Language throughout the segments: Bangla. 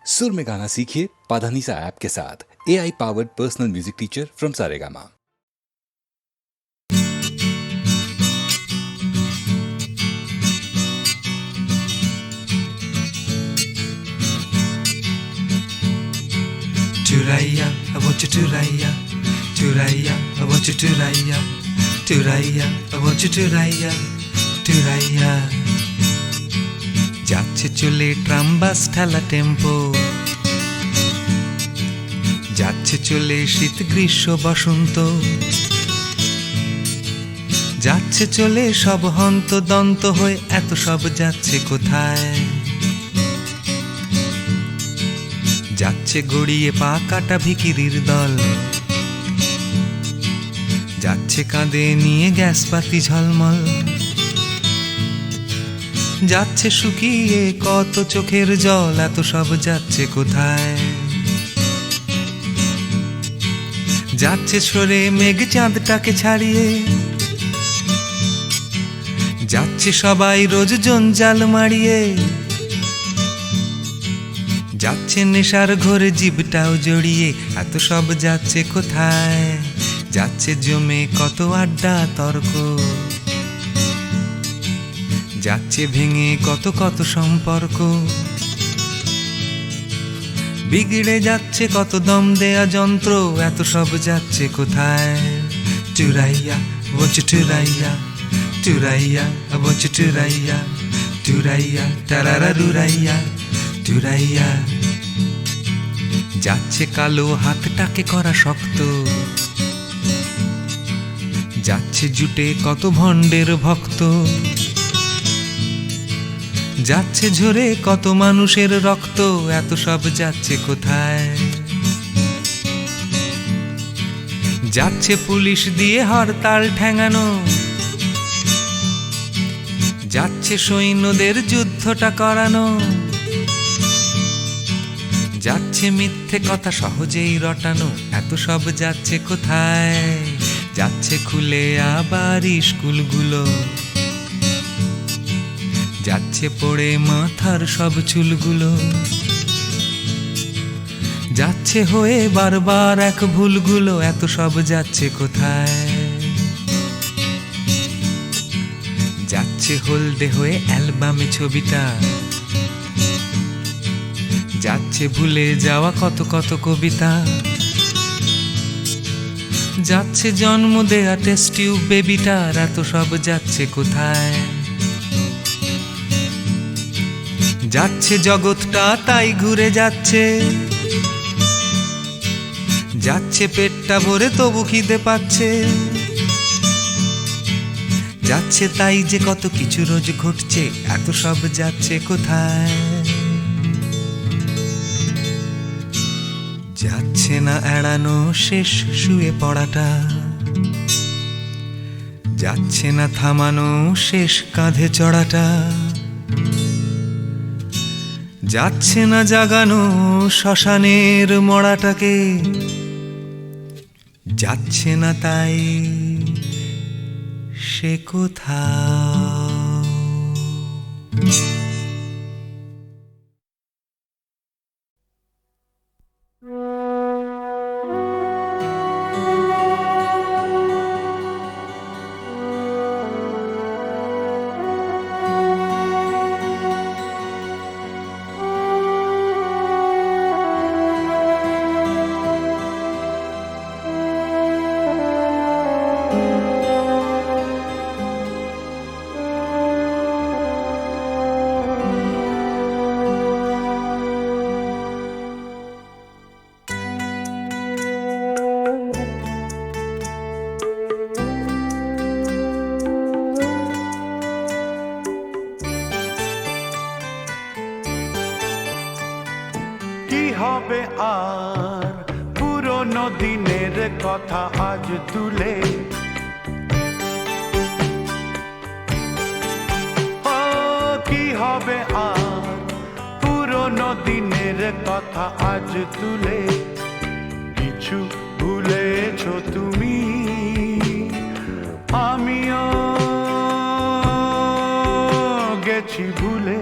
सुर में गाना सीखिए पाधानीसा ऐप के साथ। AI powered personal music teacher from Saregama. Turaya, I want you Turaya, Turaya, I want you Turaya, Turaya, I want you Turaya, Turaya. যাচ্ছে চলে ট্রাম বাস ঠেলা টেম্পো, যাচ্ছে চলে শীত গ্রীষ্ম বসন্ত, যাচ্ছে চলে সব হন্ত দন্ত হয়ে, এত সব যাচ্ছে কোথায়? যাচ্ছে গড়িয়ে পা কাটা ভিখিরির দল, যাচ্ছে কাঁধে নিয়ে গ্যাসপাতি ঝলমল, যাচ্ছে শুকিয়ে কত চোখের জল, এত সব যাচ্ছে কোথায়? যাচ্ছে সরে মেঘ চাঁদটাকে ছাড়িয়ে, যাচ্ছে সবাই রোজ জঞ্জাল মারিয়ে, যাচ্ছে নেশার ঘরে জীবটাও জড়িয়ে, এত সব যাচ্ছে কোথায়? যাচ্ছে জমে কত আড্ডা তর্ক, যাচ্ছে ভেঙে কত কত সম্পর্ক, বিগড়ে যাচ্ছে কত দম দেয়া যন্ত্র, এত সব যাচ্ছে কোথায়? চুরাইয়া বলছে চুরাইয়া, চুরাইয়া বলছে চুরাইয়া, চুরাইয়া তারারা রুরাইয়া, চুরাইয়া। যাচ্ছে কালো হাতটাকে করা শক্ত, যাচ্ছে জুটে কত ভণ্ডের ভক্ত, যাচ্ছে ঝরে কত মানুষের রক্ত, এত সব যাচ্ছে কোথায়? যাচ্ছে পুলিশ দিয়ে হরতাল ঠেঙানো, যাচ্ছে সৈন্যদের যুদ্ধটা করানো, যাচ্ছে মিথ্যে কথা সহজেই রটানো, এত সব যাচ্ছে কোথায়? যাচ্ছে খুলে আবার স্কুলগুলো, যাচ্ছে পড়ে মাথার সব চুলগুলো, যাচ্ছে হয়ে বারবার এক ভুলগুলো, এত সব যাচ্ছে কোথায়? যাচ্ছে হলদে হয়ে অ্যালবামে ছবিটা, যাচ্ছে ভুলে যাওয়া কত কত কবিতা, যাচ্ছে জন্ম দেয়া টেস্ট টিউব বেবিটার, এত সব যাচ্ছে কোথায়? যাচ্ছে জগৎটা তাই ঘুরে যাচ্ছে, যাচ্ছে পেটটা ভরে তবু খিদে পাচ্ছে, যাচ্ছে তাই যে কত কিছু রোজ ঘটছে, এত সব যাচ্ছে কোথায়? যাচ্ছে না এড়ানো শেষ শুয়ে পড়াটা, যাচ্ছে না থামানো শেষ কাঁধে চড়াটা, যাচ্ছে না জাগানো শ্মশানের মড়াটাকে, যাচ্ছে না তাই সে কোথাও। হবে আর পুরনো দিনের কথা আজ তুলে, ও কি হবে আর পুরনো দিনের কথা আজ তুলে? কিছু ভুলেছো তুমি, আমিও গেছি ভুলে।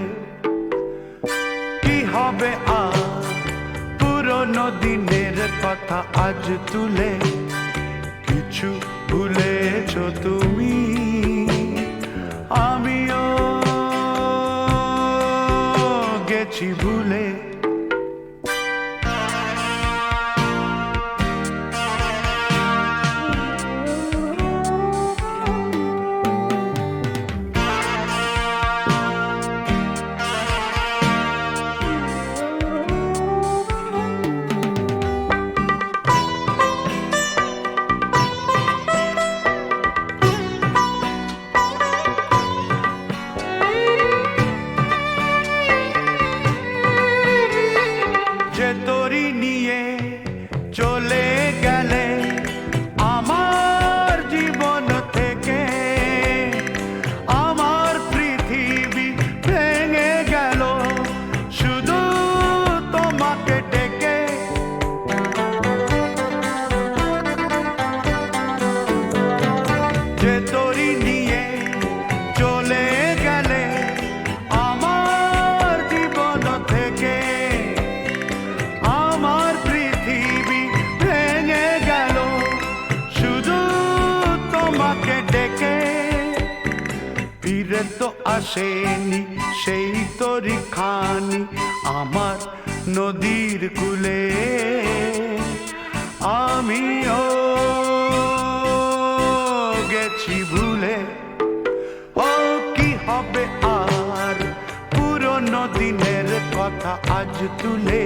কি হবে আর পুরনো দিনের কথা আজ তুলে কিছু ভুলেছ তুমি, আমিও গেছি ভুলে। যে তোরি নিয়ে চলে গেলে আমার জীবন থেকে, আমার পৃথিবী ভেঙে গেল শুধু তোমাকে ডেকে। যে তোরি নিয়ে চলে গেলে আমার জীবন থেকে, আমার পৃথিবী ভেঙে গেল শুধু তোমাকে ডেকে। ফিরে তো আসেনি সেই তরি খানি আমার নদীর কূলে, আমিও গেছি ভুলে। ও কি হবে আর পুরনো দিনের কথা আজ তুলে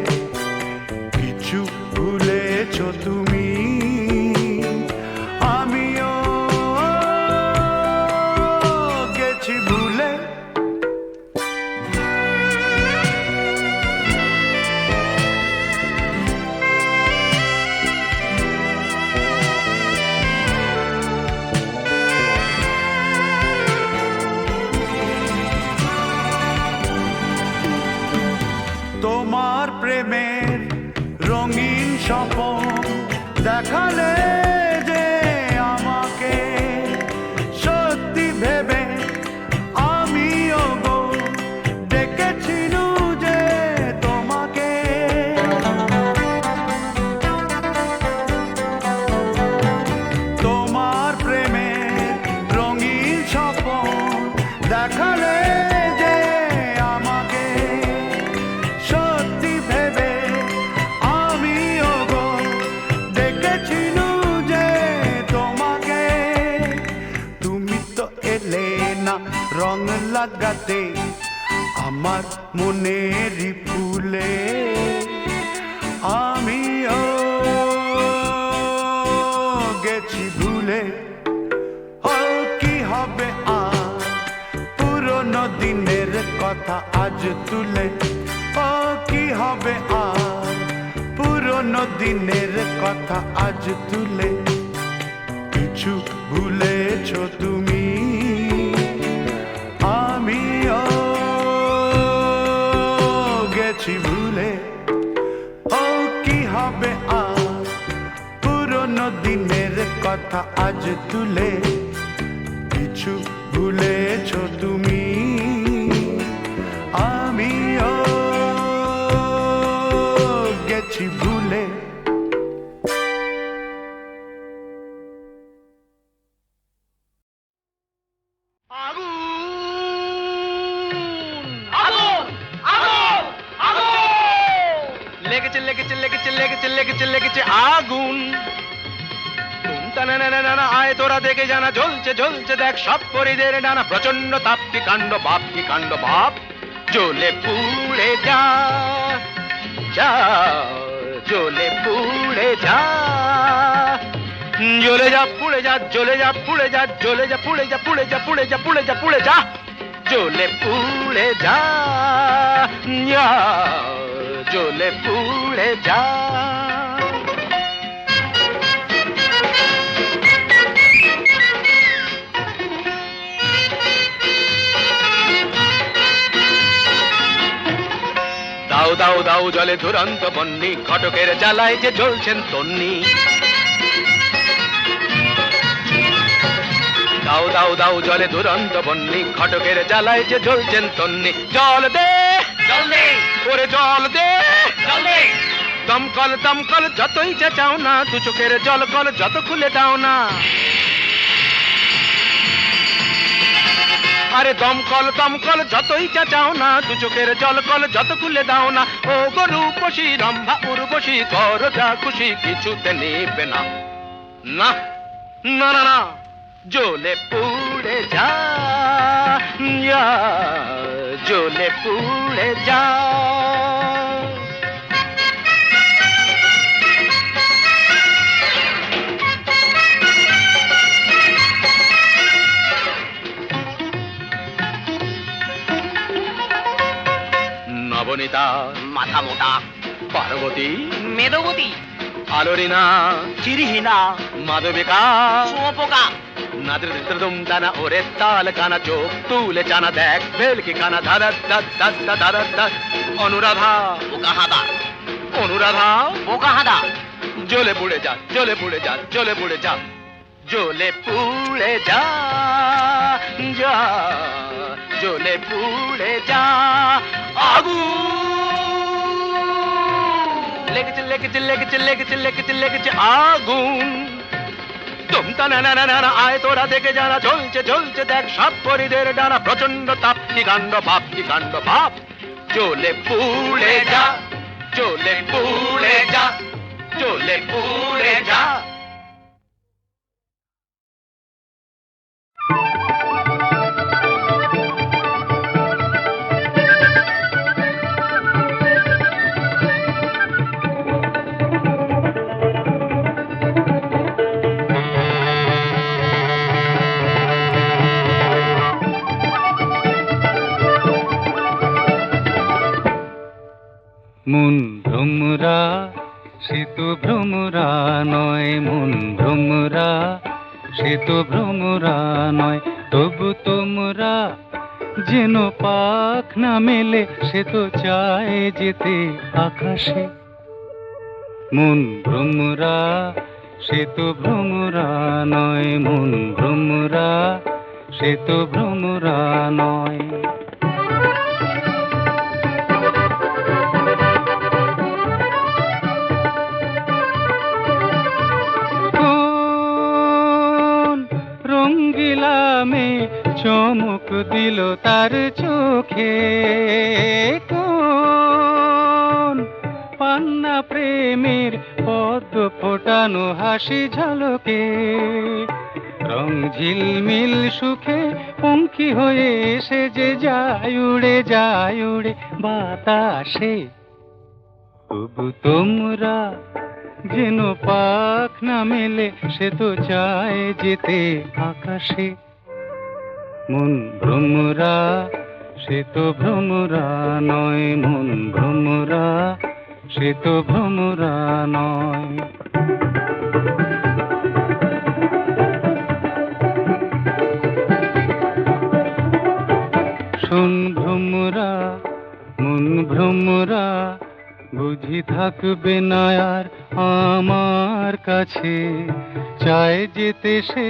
কিছু ভুলেছ তুমি, আমিও গেছি ভুলে। তোমার প্রেমের রঙিন স্বপন দেখালে যে আমাকে, সত্যি ভেবে আমিও গো ডেকেছিলু যে তোমাকে। তোমার প্রেমের রঙিন স্বপন দেখালে যে আমাকে, সত্যি ভেবে আমিও গো ডেকেছিলু যে তোমাকে। তুমি তো এলে না রং লাগাতে আমার মনেরই ফুলে, আমিও গেছি ভুলে। ও কি হবে আর পুরনো দিনের কথা আজ তুলে, ও কি হবে আর পুরনো দিনের কথা আজ তুলে কিছু ভুলেছ তুমি, আমিও গেছি ভুলে। ও কি হবে আর পুরনো দিনের কথা আজ তুলে কিছু ভুলেছ তুমি, আমিও গেছি ভুলে। লেগেছে লেগেছে লেগেছে লেগেছে লেগেছে লেগেছে আগুন। আয় তোরা দেখে জানা জ্বলছে জ্বলছে দেখ সব পরিদের ডানা, প্রচন্ড তাপ কি কাণ্ড বাপ কি কাণ্ড বাপ, জ্বলে পুড়ে যা যা, জ্বলে পুড়ে যা, জ্বলে যা পুড়ে যা, জ্বলে যা পুড়ে যা, জ্বলে যা পুড়ে যা, পুড়ে যা পুড়ে যা, পুড়ে যা পুড়ে যা, জ্বলে পুড়ে যা, জ্বলে পুড়ে যা। দাও দাও দাও জলে দুরন্ত বন্যি, ঘটকের জ্বালায় যে জ্বলছেন তন্নি। দাও দাও দাও জলে দুরন্ত বন্যি, ঘটকের জ্বালায় যে জ্বলছেন তন্নি। জল দে জল দে ওরে জল দে জল দে, দমকল দমকল যতই চেঁচাও না, দু চোখের জল কল যত খুলে দাও না। আরে দমকল দমকল যতই চেঁচাও না, দু চোখের জল কল যত খুলে দাও না। ও গো রূপসী রম্ভা উর্বশী, করো যা খুশি কিছুতে নেবে না। না না না না, জ্বলে পুড়ে যা, জ্বলে পুড়ে যা। নবনীতা মাথা মোটা, পার্বতী মেদবতী, আলোরিনা চিরিহীনা, মাধবিকা শুঁয়োপোকা, নাদৃদম দানা ওরে তাল কানা, চোখ তুলে জানা দেখ ভেলকি কানা, ধারা ধারা অনুরাধা বোকা হাদা, অনুরাধা বোকা হাদা, জ্বলে পুড়ে যা, জ্বলে পুড়ে যা, জ্বলে পুড়ে যা, জ্বলে পুড়ে যা, যা জ্বলে পুড়ে যা। আগুন লেগেছে লেগেছে লেগেছে লেগেছে লেগেছে লেগেছে আগুন। তোমটা না না না না, আয় তোরা দেখে যারা জ্বলছে জ্বলছে দেখ সব পরিদের ডানা, প্রচন্ড তাপ কি কাণ্ড বাপ, কি কাণ্ড বাপ। জ্বলে পুড়ে যা, জ্বলে পুড়ে যা, জ্বলে পুড়ে যা। মন ভ্রমরা সে তো ভ্রমরা নয়, মন ভ্রমরা সে তো ভ্রমরা নয়, তবু তোমরা যেন পাখ না মেলে সে তো চায় যেতে আকাশে। মন ভ্রমরা সে তো ভ্রমরা নয়, মন ভ্রমরা সে তো ভ্রমরা নয়। রঙ্গিলামে চমক দিল তার চোখে, কোন পান্না প্রেমের পদ্ম ফোটানো হাসি ঝলকে, রং ঝিলমিল সুখে পঙ্খী হয়ে এসে যে যায় উড়ে বাতাসে। তবু তোমরা যেন পাখ না মেলে সে তো চায় যেতে আকাশে। মন ভ্রমরা সে তো ভ্রমরা নয়, মন ভ্রমরা সে তো ভ্রমরা নয়। শোন ভ্রমরা মন ভ্রমরা, বুঝি থাকবে না আর আমার কাছে, চায় যেতে সে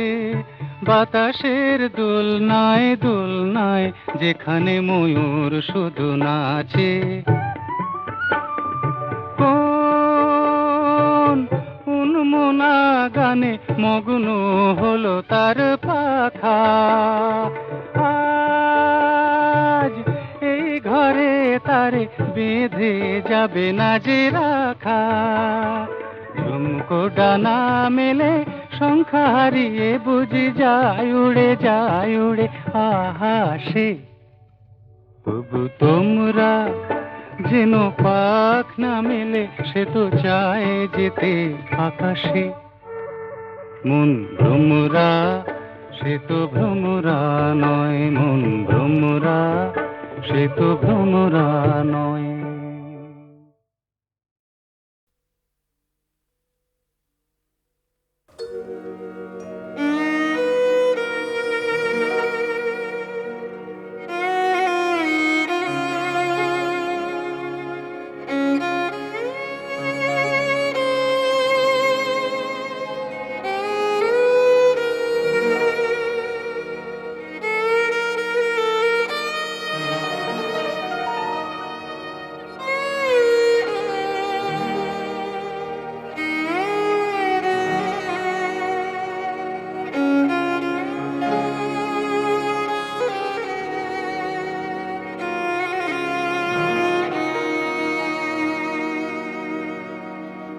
বাতাসের দোলনায় দোলনায়, যেখানে ময়ূর শুধু নাচে। কোন উন্মনা গানে মগ্ন হলো তার পাখা, আজ এই ঘরে তারে বেঁধে যাবে না যে রাখা। ঝুমকো ডানা মেলে সংখ্যা হারিয়ে বুঝি যায় উড়ে আহাসে। তবু তোমরা যেন পাখ না মেলে সে তো চায় যেতে আকাশে। মন ভ্রমরা সে তো ভ্রমরা নয়, মন ভ্রমরা সে তো ভ্রমরা নয়।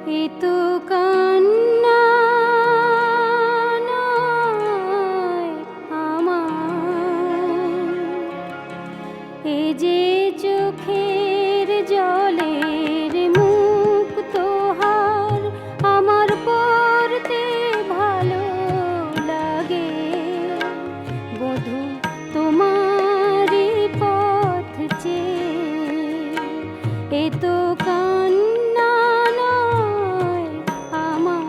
এ তো কান্না নয় আমার, এ যে চোখের জলের মুখ তোহার আমার পড়তে ভালো লাগে। বধূ তোমারই পথ চেয়ে এ তো কান্না নয় আমার।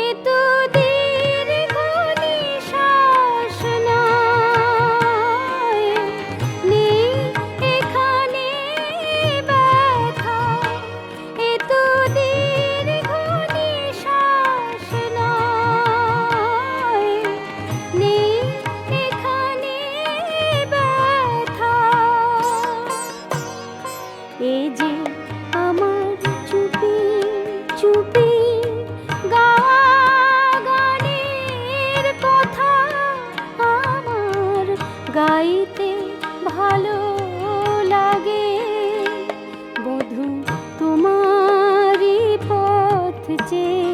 এ তো দীর্ঘ নিঃশ্বাস নয়, নেই এখানে ব্যথা। এ তো দীর্ঘ নিঃশ্বাস নয়, নেই এখানে ব্যথা। এ যে আমার চুপি চুপি গাওয়া গানের কথা আমার গাইতে ভালো লাগে। বধূ তোমারই পথ চেয়ে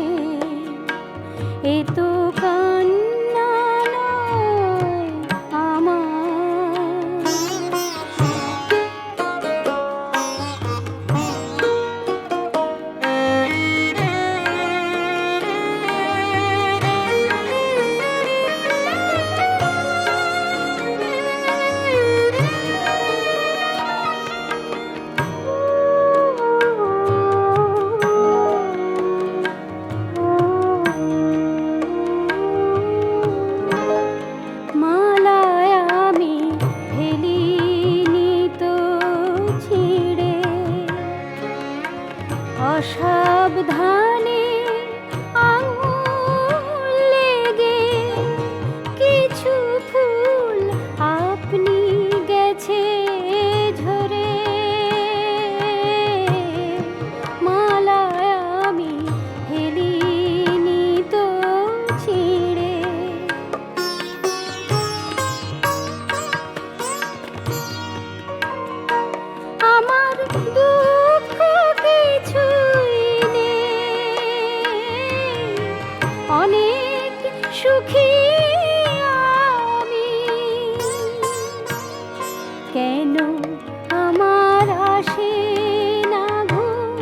এ তো কান্না নয় আমার। মালায় আমি ফেলিনি তো ছিঁড়ে, অসাবধানে আঙুল লেগে কিছু ফুল আপনি গেছে ঝরে। মালায় আমি ফেলিনি তো ছিঁড়ে, আমার দুঃখ কিছুই নেই, অনেক সুখী আমি। কেন আমার আসে না ঘুম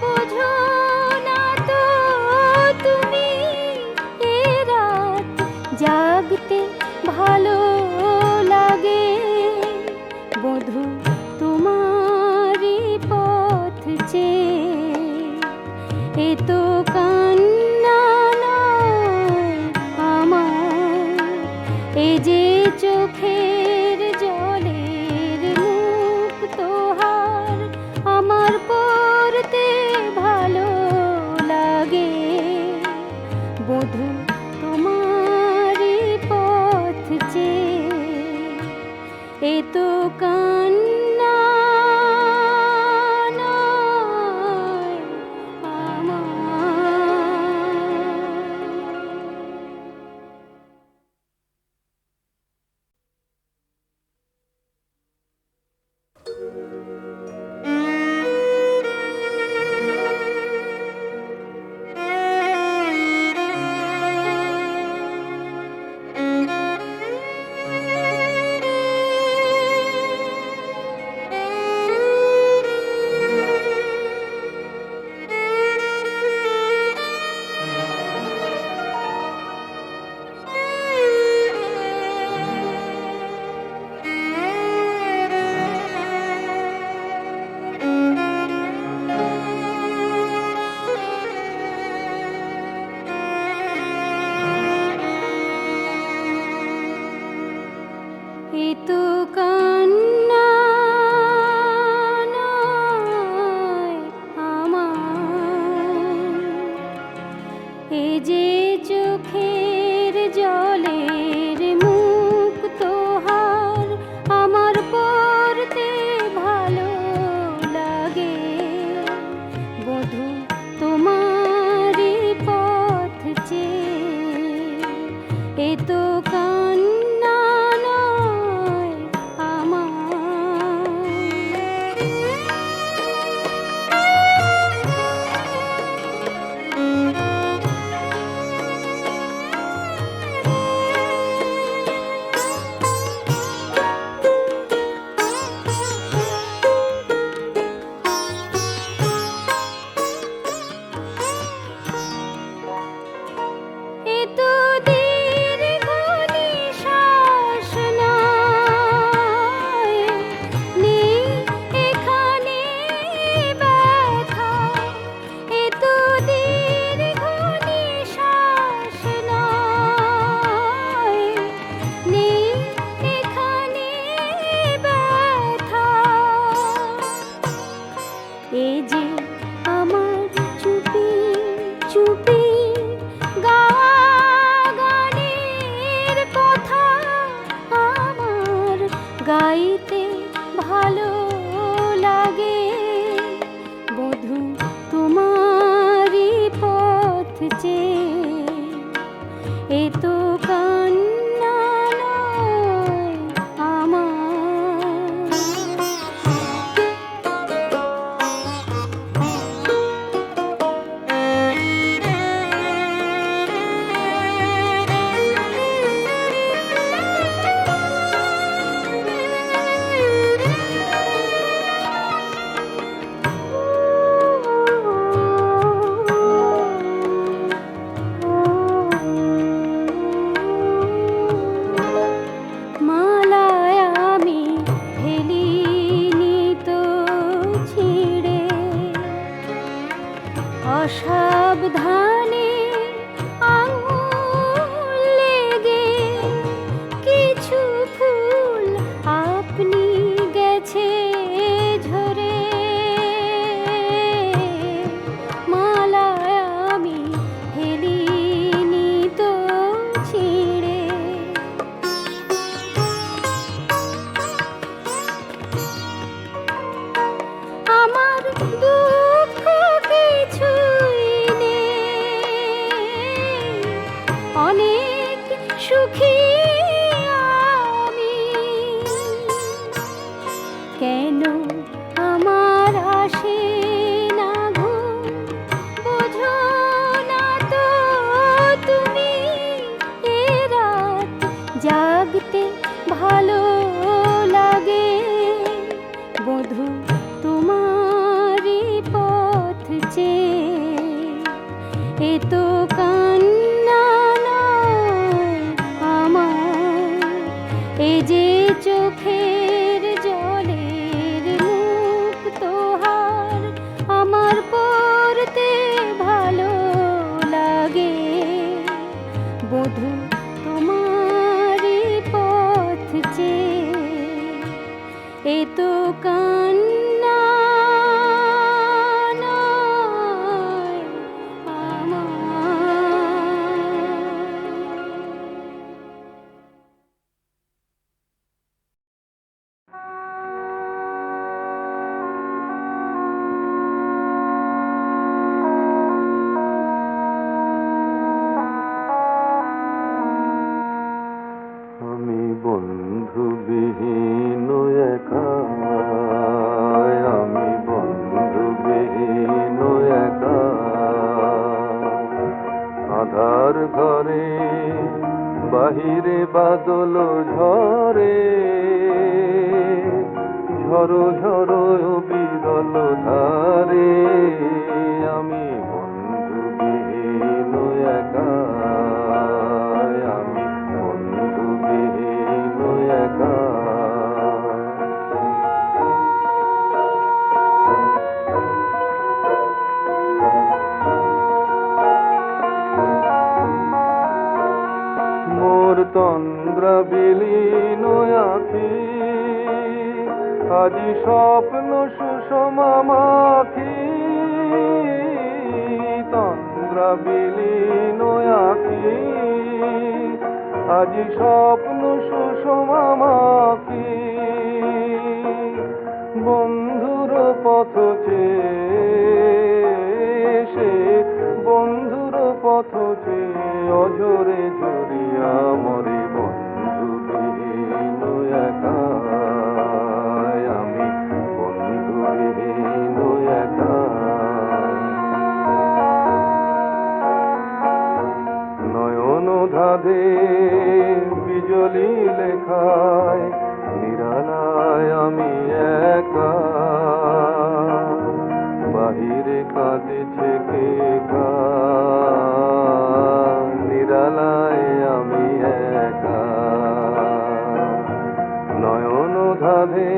বোঝো না তো তুমি। এ রাত জাগতে ভালো লাগে। বধূ তোমারই পথ চেয়ে এ তো কান্না নয় আমার। এ যে চোখের জলের মুখ তোহার আমার পড়তে ভালো লাগে। বধূ তোমারই পথ চেয়ে এ তো কান্না নয় এ তো কান্না নয় আমার। এ যে চোখের জলের মুখ তো কান্না নয় আমার। এ তো দীর্ঘ নিঃশ্বাস নয়, নেই এখানে ব্যথা। এ তো দীর্ঘ নিঃশ্বাস নয়, নেই এখানে ব্যথা। এ যে আমার চুপি চুপি গাওয়া গানের কথা, আমার গাইতে ভালো লাগে। বধূ তোমারই পথ চেয়ে এ তো কান্না নয় আমার। মালায় আমি ফেলিনি তো ছিঁড়ে, অসাবধানে আঙুল লেগে কিছু ফুল আপনি গেছে ঝরে। মালায় আমি ফেলিনি তো ছিঁড়ে, আমার দুঃখ কিছুই নেই, অনেক সুখী আমি। কেন আমার আসে না ঘুম, বোঝো না তো তুমি। এ রাত জাগতে ভালো লাগে। বধূ তোমারই পথ চেয়ে এ তো কান্না নয় আমার। এ যে চোখের জলের মুখ তোহার আমার পড়তে ভালো লাগে। বধূ তোমারই পথ চেয়ে এ তো কান্না নয় আমি বন্ধুবিহীন একা, আমি বন্ধুবিহীন একা। আধার ঘরে বাহিরে বাদল ঝরে, ঝড়ো ঝড়ো বিরল ধারে। আমি বন্ধুবিহীন একা, আমি বন্ধুবিহীন একা। মোর তন্দ্রা বিলীন আখি, আজি স্বপ্ন সুষমা মাখি। তন্দ্রা বিলীন আখি, আজি স্বপ্ন সুষমা মাখি। বন্ধুর পথ চেয়ে সে বন্ধুর পথ চেয়ে অঝরে ঝরিয়া বিজলি লেখায় নিরালায় আমি একা বাহিরে কাঁদেছে কে নিরালায় আমি একা নয়ন ধাধে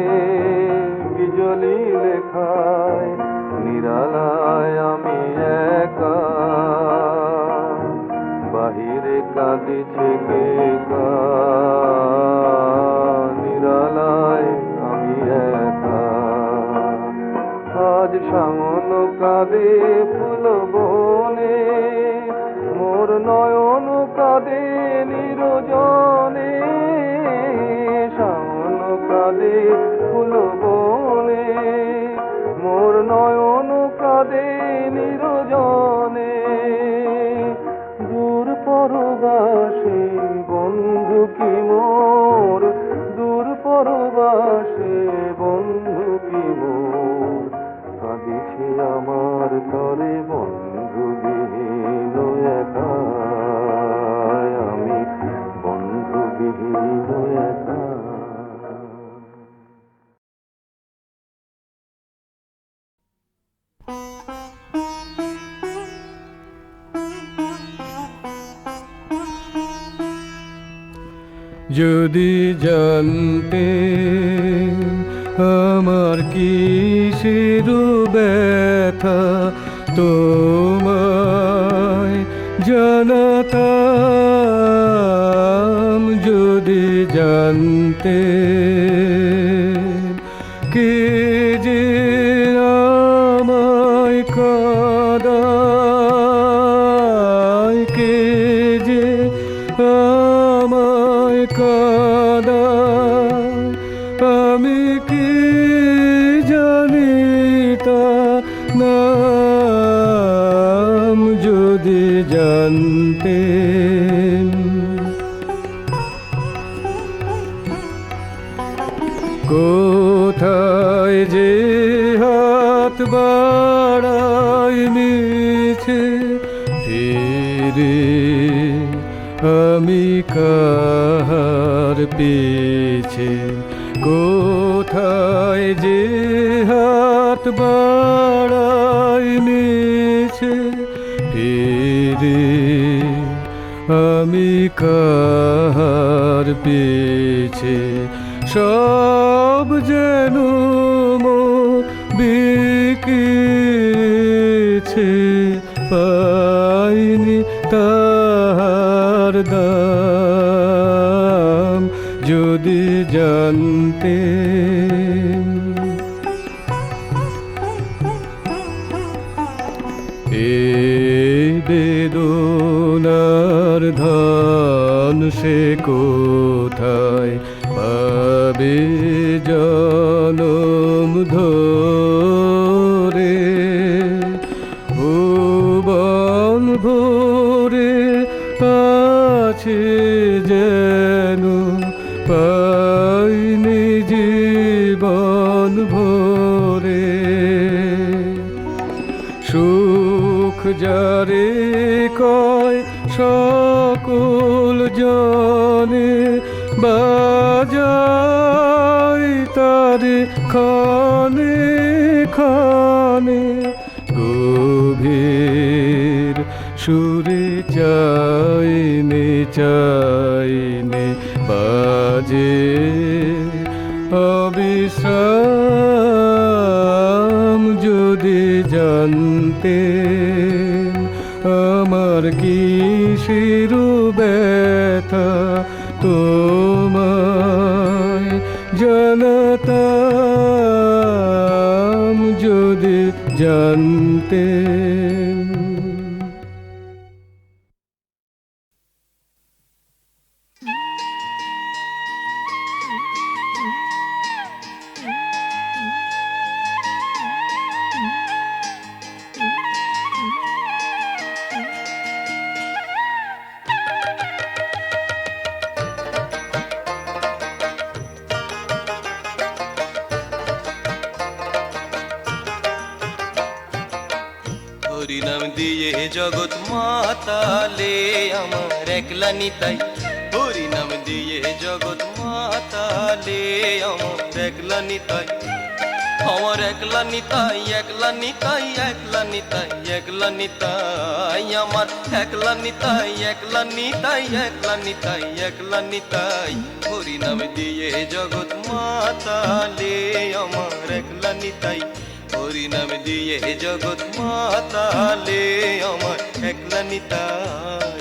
বিজলি লেখায় নিরালায় আমি একা বাহিরে কাঁদিছে কে নিরালায় আমি একা আজ সামন কাঁদে ফুল বনে মোর নয়ন কাঁদে নিরজনে সামন কাঁদে ফুল বনে মোর নয়ন কাঁদে নিরজনে দূর পরবাসে বন্ধু কি মোর দূর পরবাসে বন্ধু কি মোর কাঁদিছে আমার তরে বন্ধু বিহীন একা আমি বন্ধু বিহীন একা যদি জানতে আমার কিসের ব্যথা তোমায় জানাতাম যদি জানতে কে যে আমায় কাঁদায় কে যে আমায় কাঁদায় আমি কি জানি তা নাম যদি জানতে কোথায় যে হাত বাড়াই মিছে ফিরে আমি কাহার পিছে কোথায় যে হাত বাড়াই মিছে ফিরে আমি কাহার পিছে সব যেন বিকিছে পাইনি তার দাম যদি জানতে এই বেদনার ধন সে কোথায় পাবে জনম ধরে ভুবন ভরে আছে যেন পাইনি জীবন ভরে সুখ যারে কয় সকল জনে বাজাই তারে খানে খানে গভীর সুরে চাইনে চাইনে বাজে অবিশ্রাম যদি জানতে আমার কিসের ব্যথা তোমায় জানাতাম যদি জানতে হরিনাম দিয়ে জগৎ মাতালে আমার একলা নিতাই হরিনাম দিয়ে জগৎ মাতালে আমার একলা নিতাই, আমার একলা নিতাই, একলা নিতাই, একলা নিতাই, একলা নিতাই, আমার একলা নিতাই, একলা নিতাই, একলা নিতাই, একলা নিতাই, হরি নাম দিয়ে জগৎ মাতালে আমার একলা নিতাই, হরি নাম দিয়ে জগৎ মাতালে আমার একলা নিতাই।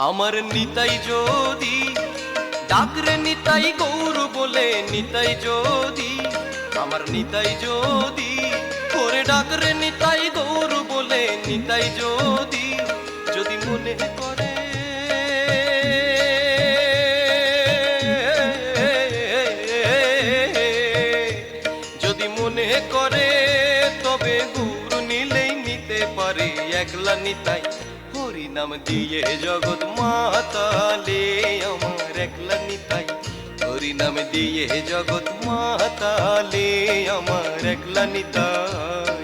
আমার নিতাই যদি ডাকরে নিতাই গৌর বলে, নিতাই যদি আমার নিতাই যদি করে ডাকরে নিতাই গৌর বলে, নিতাই যদি যদি মনে করে যদি মনে করে তবে গৌর নিলেই নিতে পারে একলা নিতাই, হরি নাম দিয়ে জগৎ মাতালে আমার একলা নিতাই, হরি নাম দিয়ে জগৎ মাতালে আমার একলা নিতাই।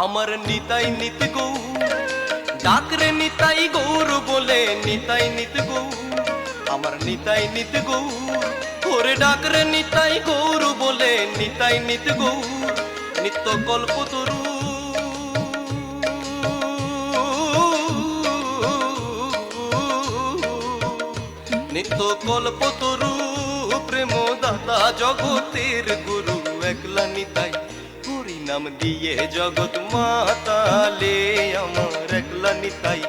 আমার নিতাই নিত গৌর ডাকরে নিতাই গৌর বলে, নিতাই নিত গৌর আমার নিতাই নিত গৌর ওরে ডাকরে নিতাই গৌর বলে, নিতাই নিত গৌর নিত্য কল্পতরু নিত্য কল্পতরু প্রেম দাতা জগতের গুরু একলা নিতাই, হরি নাম দিয়ে জগৎ মাতালে আমার একলা নিতাই,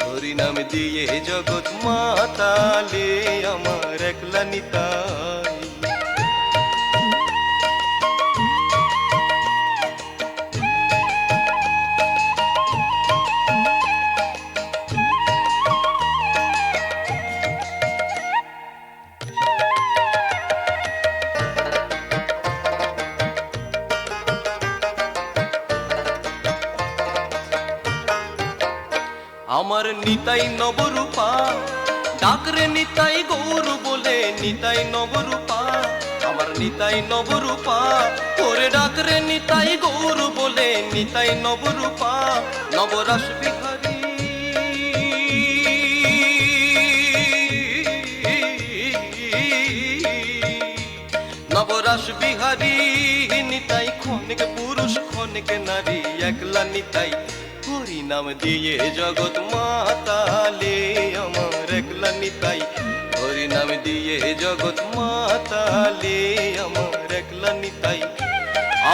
হরি নাম দিয়ে জগৎ মাতালে আমার একলা নিতাই। আমার নিতাই নবরূপা ডাকরে নিতাই গৌর বলে, নিতাই নবরূপা আমার নিতাই নবরূপা ওরে ডাকরে নিতাই গৌর বলে, নিতাই নবরূপা নবরাস বিহারী নবরাস বিহারী নিতাই ক্ষণিক পুরুষ ক্ষণিক নারী একলা নিতাই, হরি নাম দিয়ে জগৎ মাতালে আমার একলা নিতাই, হরি নাম দিয়ে জগৎ মাতালে আমার একলা নিতাই,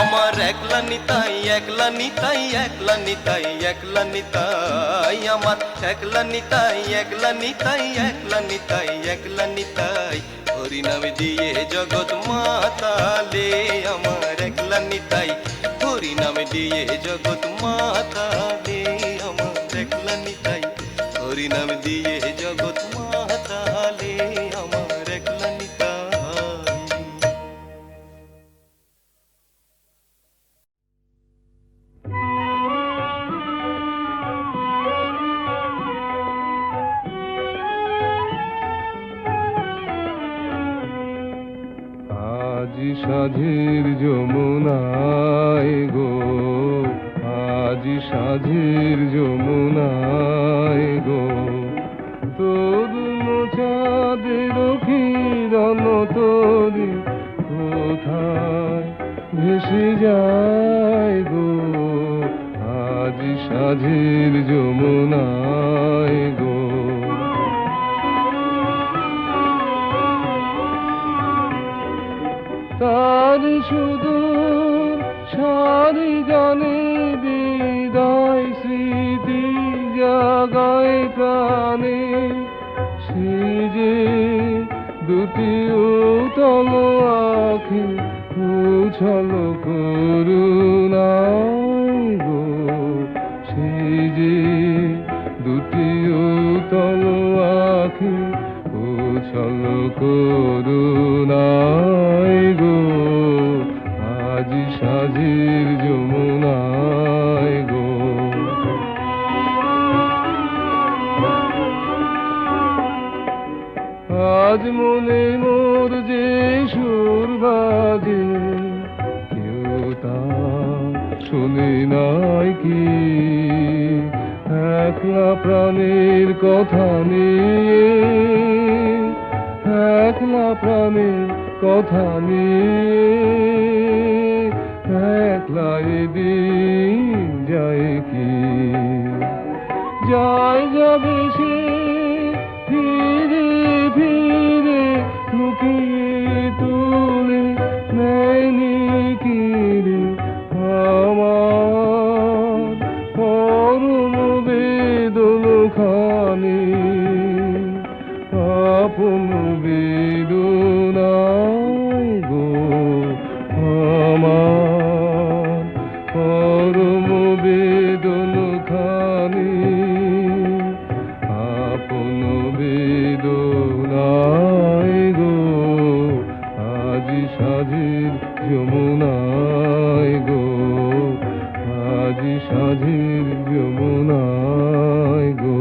আমার একলা নিতাই, একলা নিতাই, একলা নিতাই, একলা নিতাই, আমার একলা নিতাই, একলা নিতাই, একলা নিতাই, একলা নিতাই, হরি নাম দিয়ে জগৎ মাতালে আমার একলা নিতাই, হরি নাম দিয়ে জগৎ মাতালে আমার একলা নিতাই, হরি নাম দিয়ে জগৎ মাতালে আমার একলা নিতাই। আজি সাধের যমুনায় গো, আজি সাধের যমুনায় গো, তরুণ চাঁদের কিরণ তরি কোথায় ভেসে যায় গো, আজি সাধের যমুনায় গো। তার সুদূর সারি গানে বিদায় স্মৃতি জাগায় প্রাণে, সে যে দুটি উতল আখি উছল করুণায় গো, সেই যে দুটি উতল আখি উছল করুণায় গো, আজি সাজির যমুনায় গো। আজ মনে মোর যে সুর বাজে, কেউ তা শুনে নাই কি, একলা প্রাণের কথা নিয়ে, একলা প্রাণের কথা নিয়ে, একলা এদিন যায় কি, যায় যাবে সে ফিরে ফিরে, লুকিয়ে তুলে নেয়নি কিরে আমার পরম বেদন খানি, আপন বেদনায় গো আমার পরম বেদন খানি, আপন বেদনায় গো, আজি সাজির যমুনায় গো, আজি সাজির যমুনায় গো।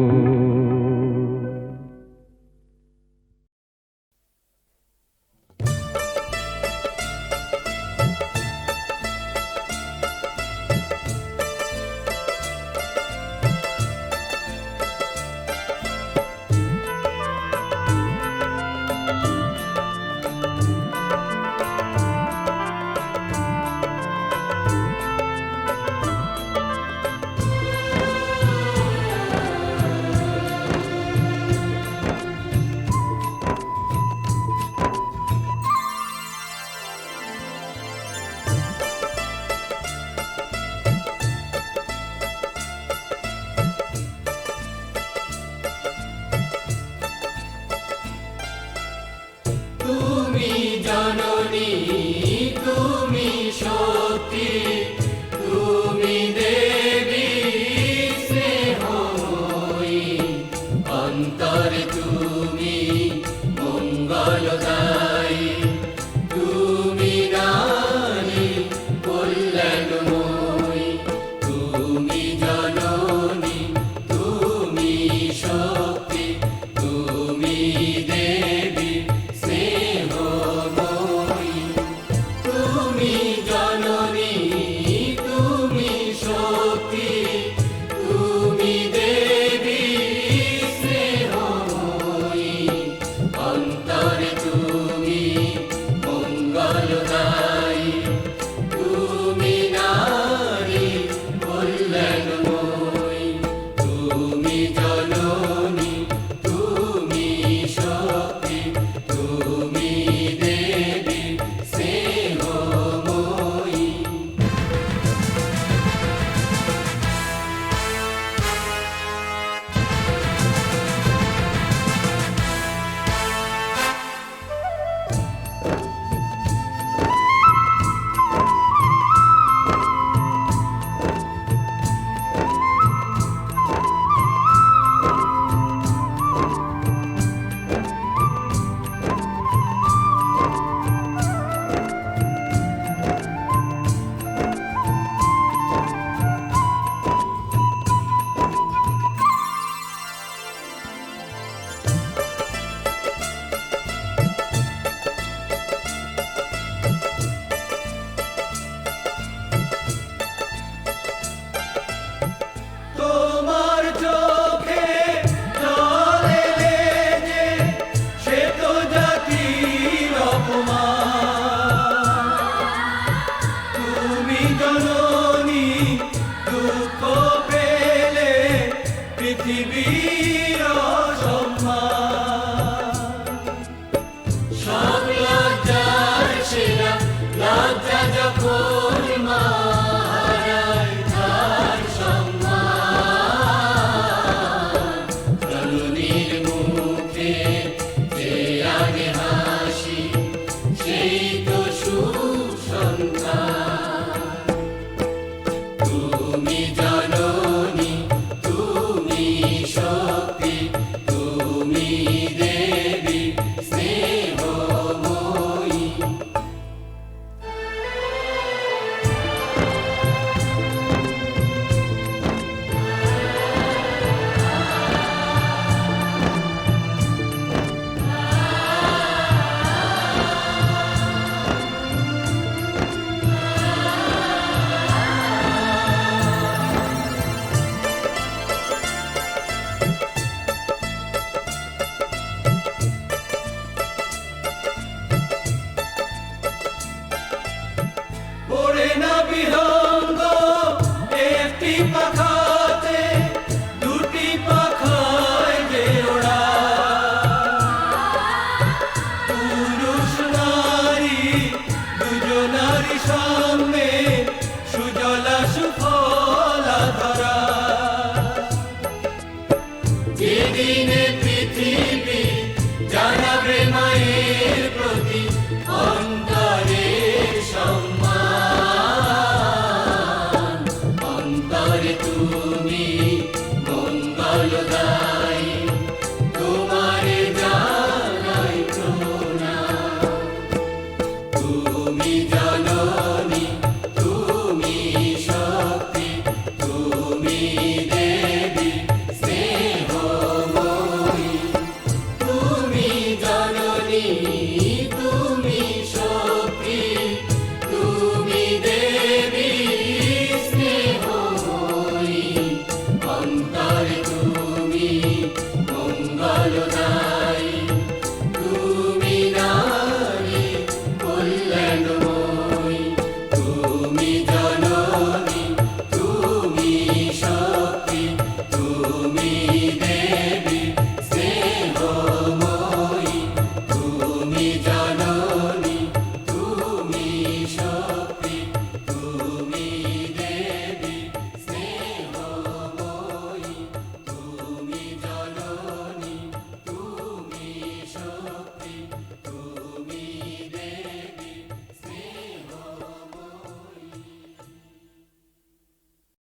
রে